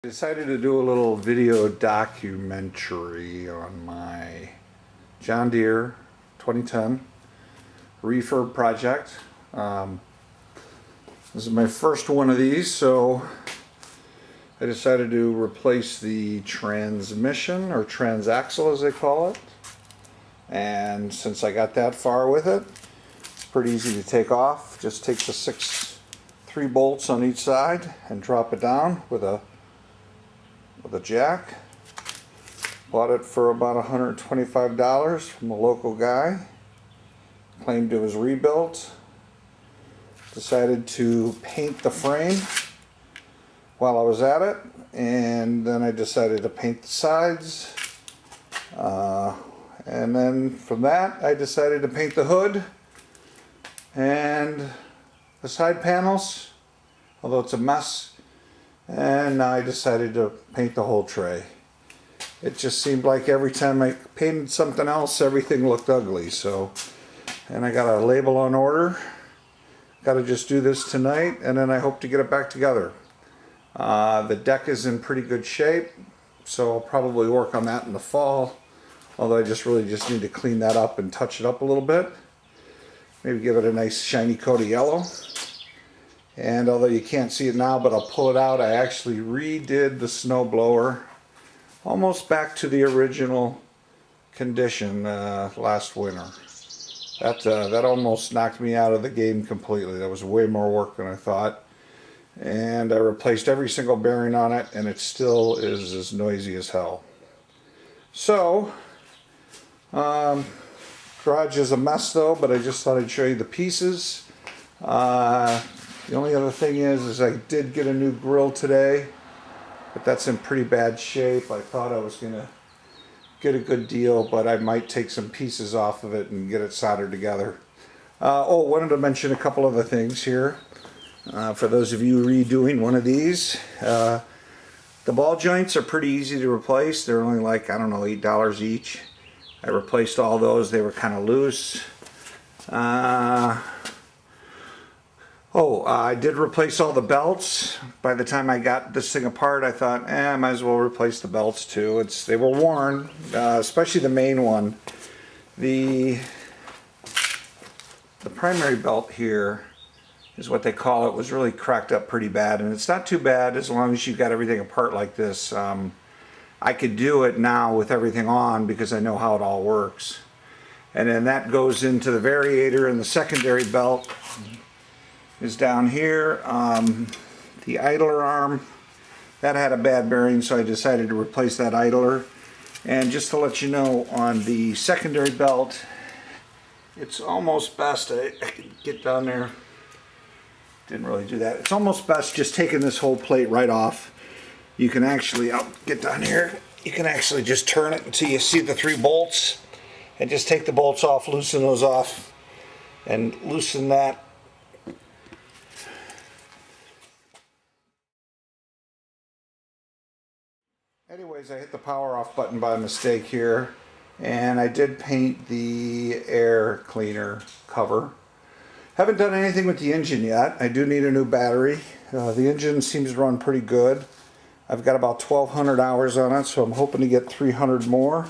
I decided to do a little video documentary on my John Deere 2010 refurb project. This is my first one of these, so I decided to replace the transmission, or transaxle as they call it. And since I got that far with it, it's pretty easy to take off. Just take the 3 bolts on each side and drop it down with a jack. Bought it for about $125 from a local guy. Claimed it was rebuilt. Decided to paint the frame while I was at it, and then I decided to paint the sides. And then from that I decided to paint the hood and the side panels, although it's a mess. And I decided to paint the whole tray. It just seemed like every time I painted something else, everything looked ugly. And I got a label on order. Got to just do this tonight, and then I hope to get it back together. The deck is in pretty good shape, so I'll probably work on that in the fall. Although I just need to clean that up and touch it up a little bit. Maybe give it a nice shiny coat of yellow. And although you can't see it now, but I'll pull it out, I actually redid the snow blower almost back to the original condition last winter. That almost knocked me out of the game completely. That was way more work than I thought. And I replaced every single bearing on it, and it still is as noisy as hell. So, garage is a mess though, but I just thought I'd show you the pieces. The only other thing is I did get a new grill today, but that's in pretty bad shape. I thought I was going to get a good deal, but I might take some pieces off of it and get it soldered together. Wanted to mention a couple other things here. For those of you redoing one of these, the ball joints are pretty easy to replace. They're only like, I don't know, $8 each. I replaced all those. They were kind of loose. I did replace all the belts. By the time I got this thing apart, I thought, I might as well replace the belts too. They were worn, especially the main one. The primary belt here is what they call it, was really cracked up pretty bad, and it's not too bad as long as you got everything apart like this. I could do it now with everything on because I know how it all works. And then that goes into the variator, and the secondary belt is down here. The idler arm, that had a bad bearing, so I decided to replace that idler. And just to let you know, on the secondary belt, it's almost best, I can get down there, didn't really do that. It's almost best just taking this whole plate right off. You can actually, I'll get down here, you can actually just turn it until you see the 3 bolts, and just take the bolts off, loosen those off, and loosen that. Anyways, I hit the power off button by mistake here, and I did paint the air cleaner cover. Haven't done anything with the engine yet. I do need a new battery. The engine seems to run pretty good. I've got about 1,200 hours on it, so I'm hoping to get 300 more.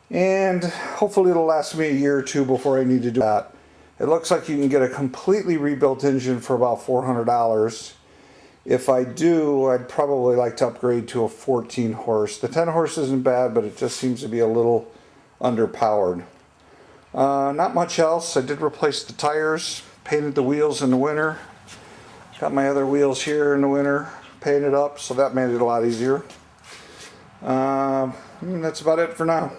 And hopefully it'll last me a year or two before I need to do that. It looks like you can get a completely rebuilt engine for about $400. If I do, I'd probably like to upgrade to a 14 horse. The 10 horse isn't bad, but it just seems to be a little underpowered. Not much else. I did replace the tires, painted the wheels in the winter. Got my other wheels here in the winter painted up, so that made it a lot easier. That's about it for now.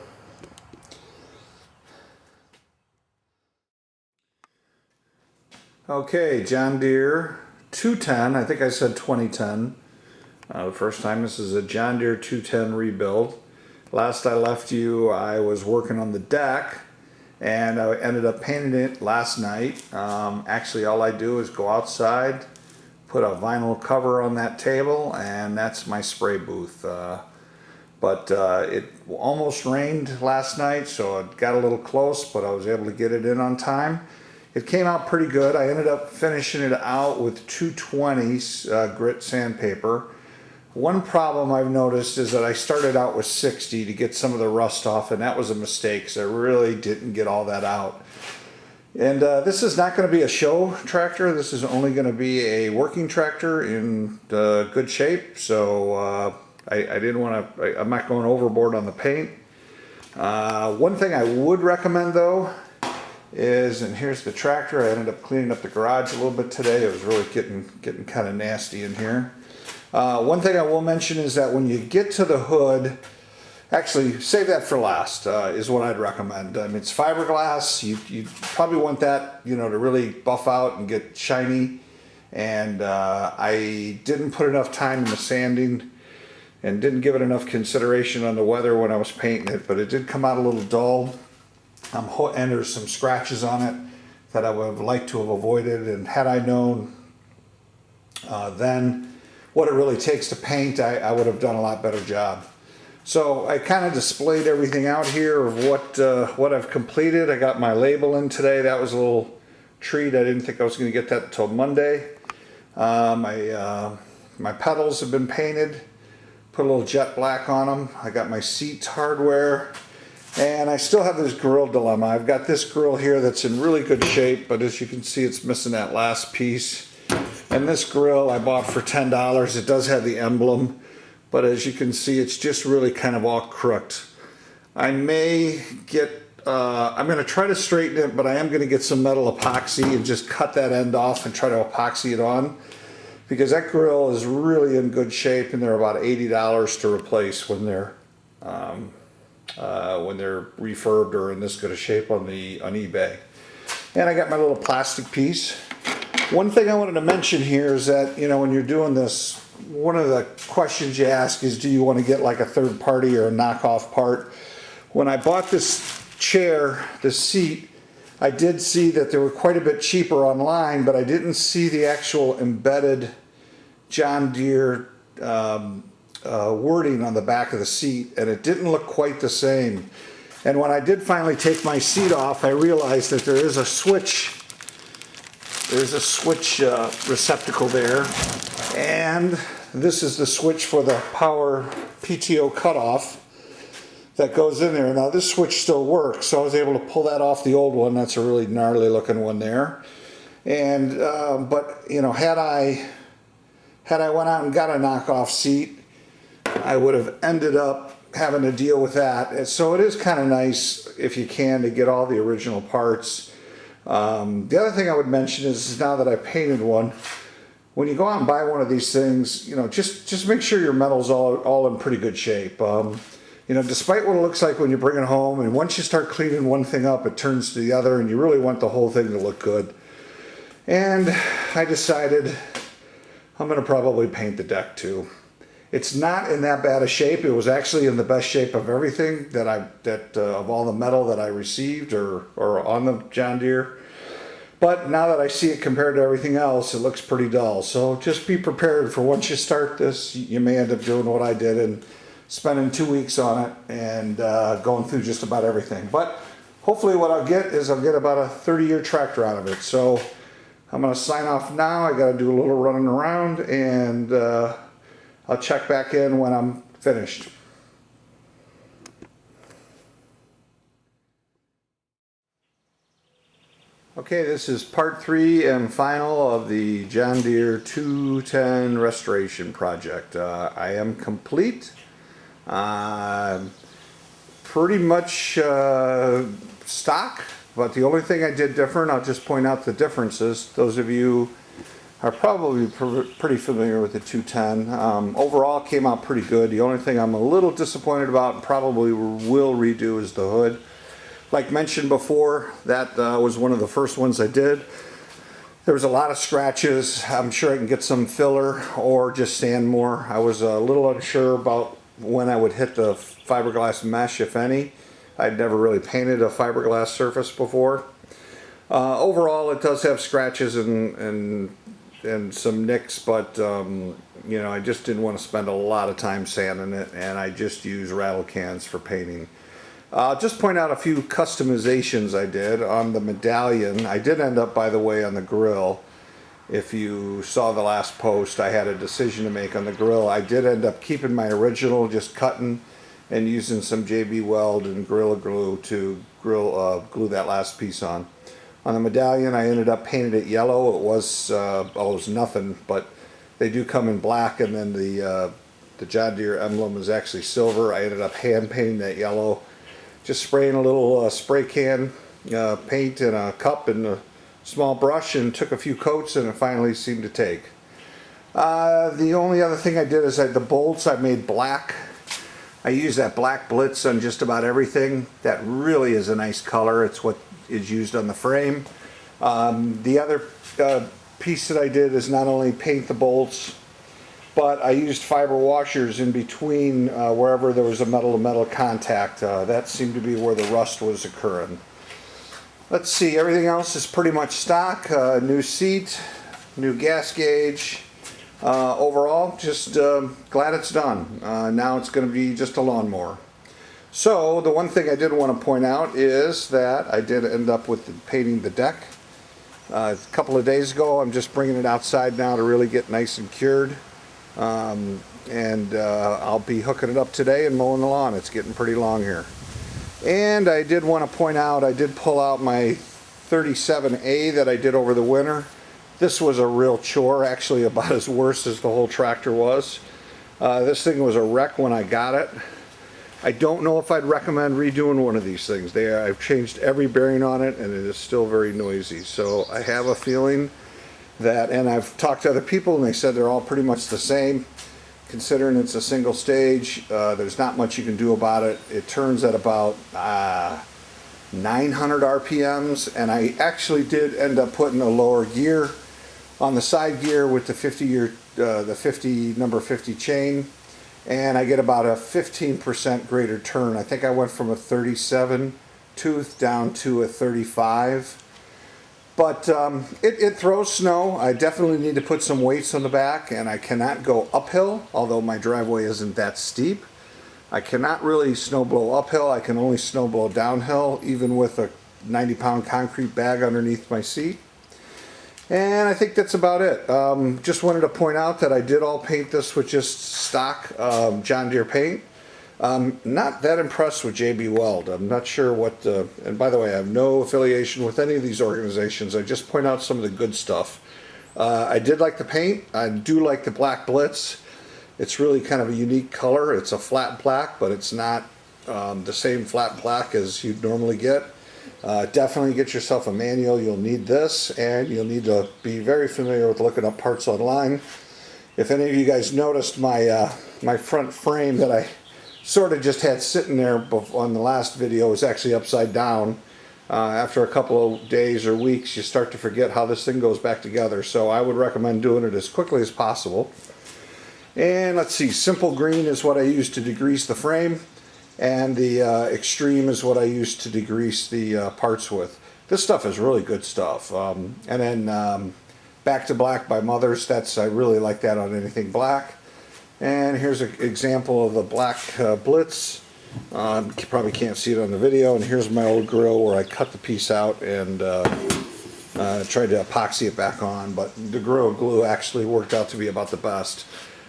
Okay, John Deere 210, I think I said 2010. The first time. This is a John Deere 210 rebuild. Last I left you, I was working on the deck, and I ended up painting it last night. Actually, all I do is go outside, put a vinyl cover on that table, and that's my spray booth. But it almost rained last night, so it got a little close, but I was able to get it in on time. It came out pretty good. I ended up finishing it out with 220 grit sandpaper. One problem I've noticed is that I started out with 60 to get some of the rust off, and that was a mistake, so I really didn't get all that out. And this is not going to be a show tractor. This is only going to be a working tractor in good shape. So I didn't want to, I'm not going overboard on the paint. One thing I would recommend though is, and here's the tractor. I ended up cleaning up the garage a little bit today. It was really getting kind of nasty in here. One thing I will mention is that when you get to the hood, actually, save that for last, is what I'd recommend. I mean, it's fiberglass. You probably want that, you know, to really buff out and get shiny. And I didn't put enough time in the sanding and didn't give it enough consideration on the weather when I was painting it, but it did come out a little dull. And there's some scratches on it that I would have liked to have avoided. And had I known then what it really takes to paint, I would have done a lot better job. So I kind of displayed everything out here of what I've completed. I got my label in today. That was a little treat. I didn't think I was going to get that until Monday. My pedals have been painted. Put a little jet black on them. I got my seat hardware. And I still have this grill dilemma. I've got this grill here that's in really good shape, but as you can see, it's missing that last piece. And this grill I bought for $10. It does have the emblem. But as you can see, it's just really kind of all crooked. I may get, I'm going to try to straighten it, but I am going to get some metal epoxy and just cut that end off and try to epoxy it on. Because that grill is really in good shape, and they're about $80 to replace when they're refurbed or in this good a shape on eBay. And I got my little plastic piece. One thing I wanted to mention here is that, you know, when you're doing this, one of the questions you ask is, do you want to get like a third party or a knockoff part? When I bought this chair, this seat, I did see that they were quite a bit cheaper online, but I didn't see the actual embedded John Deere wording on the back of the seat, and it didn't look quite the same. And when I did finally take my seat off, I realized that there is a switch. There's a switch receptacle there, and this is the switch for the power PTO cutoff that goes in there. Now this switch still works, so I was able to pull that off the old one. That's a really gnarly looking one there. And but you know, had I went out and got a knockoff seat, I would have ended up having to deal with that. And so it is kind of nice if you can to get all the original parts. The other thing I would mention is, now that I painted one, when you go out and buy one of these things, you know, just make sure your metal's all in pretty good shape. You know, despite what it looks like when you bring it home, and once you start cleaning one thing up, it turns to the other, and you really want the whole thing to look good. And I decided I'm going to probably paint the deck too. It's not in that bad a shape. It was actually in the best shape of everything that of all the metal that I received or on the John Deere. But now that I see it compared to everything else, it looks pretty dull. So just be prepared for, once you start this, you may end up doing what I did and spending 2 weeks on it and going through just about everything. But hopefully what I'll get is I'll get about a 30-year tractor out of it. So I'm going to sign off now. I got to do a little running around, and I'll check back in when I'm finished. Okay, this is part 3 and final of the John Deere 210 restoration project. I am complete. Pretty much stock, but the only thing I did different, I'll just point out the differences. Those of you are probably pretty familiar with the 210. Overall, it came out pretty good. The only thing I'm a little disappointed about and probably will redo is the hood. Like mentioned before, that was one of the first ones I did. There was a lot of scratches. I'm sure I can get some filler or just sand more. I was a little unsure about when I would hit the fiberglass mesh, if any. I'd never really painted a fiberglass surface before. Overall, it does have scratches and some nicks, but you know, I just didn't want to spend a lot of time sanding it, and I just use rattle cans for painting. I'll just point out a few customizations I did on the medallion. I did end up, by the way, on the grill, If you saw the last post, I had a decision to make on the grill. I did end up keeping my original, just cutting and using some JB Weld and Gorilla Glue to glue that last piece on. On the medallion, I ended up painting it yellow. It was nothing, but they do come in black, and then the John Deere emblem is actually silver. I ended up hand painting that yellow, just spraying a little spray can paint in a cup and a small brush, and took a few coats, and it finally seemed to take. The only other thing I did is the bolts I made black. I use that black blitz on just about everything. That really is a nice color. It's what is used on the frame. The other piece that I did is not only paint the bolts, but I used fiber washers in between wherever there was a metal-to-metal contact. That seemed to be where the rust was occurring. Let's see, everything else is pretty much stock. New seat, new gas gauge. Overall, just glad it's done. Now it's going to be just a lawnmower. So the one thing I did want to point out is that I did end up with painting the deck a couple of days ago. I'm just bringing it outside now to really get nice and cured. I'll be hooking it up today and mowing the lawn. It's getting pretty long here. And I did want to point out, I did pull out my 37A that I did over the winter. This was a real chore, actually about as worse as the whole tractor was. This thing was a wreck when I got it. I don't know if I'd recommend redoing one of these things. I've changed every bearing on it, and it is still very noisy. So I have a feeling that, and I've talked to other people, and they said they're all pretty much the same. Considering it's a single stage, there's not much you can do about it. It turns at about 900 RPMs, and I actually did end up putting a lower gear on the side gear with the 50 number 50 chain, and I get about a 15% greater turn. I think I went from a 37 tooth down to a 35. But it throws snow. I definitely need to put some weights on the back, and I cannot go uphill, although my driveway isn't that steep. I cannot really snow blow uphill. I can only snow blow downhill, even with a 90-pound concrete bag underneath my seat. And I think that's about it. Just wanted to point out that I did all paint this with just stock John Deere paint. Not that impressed with JB Weld. I'm not sure what, and by the way, I have no affiliation with any of these organizations. I just point out some of the good stuff. I did like the paint. I do like the black blitz. It's really kind of a unique color. It's a flat black, but it's not the same flat black as you'd normally get. Definitely get yourself a manual. You'll need this, and you'll need to be very familiar with looking up parts online. If any of you guys noticed my my front frame that I sort of just had sitting there on the last video was actually upside down. After a couple of days or weeks, you start to forget how this thing goes back together. So I would recommend doing it as quickly as possible. And let's see, simple green is what I use to degrease the frame, and the extreme is what I use to degrease the parts with. This stuff is really good stuff. And then Back to Black by Mothers, I really like that on anything black. And here's an example of the black blitz. You probably can't see it on the video. And here's my old grill where I cut the piece out and tried to epoxy it back on. But the Gorilla Glue actually worked out to be about the best.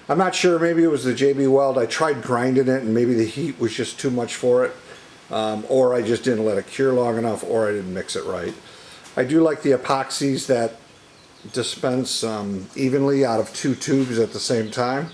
I'm not sure, maybe it was the JB Weld. I tried grinding it, and maybe the heat was just too much for it. Or I just didn't let it cure long enough, or I didn't mix it right. I do like the epoxies that dispense evenly out of two tubes at the same time.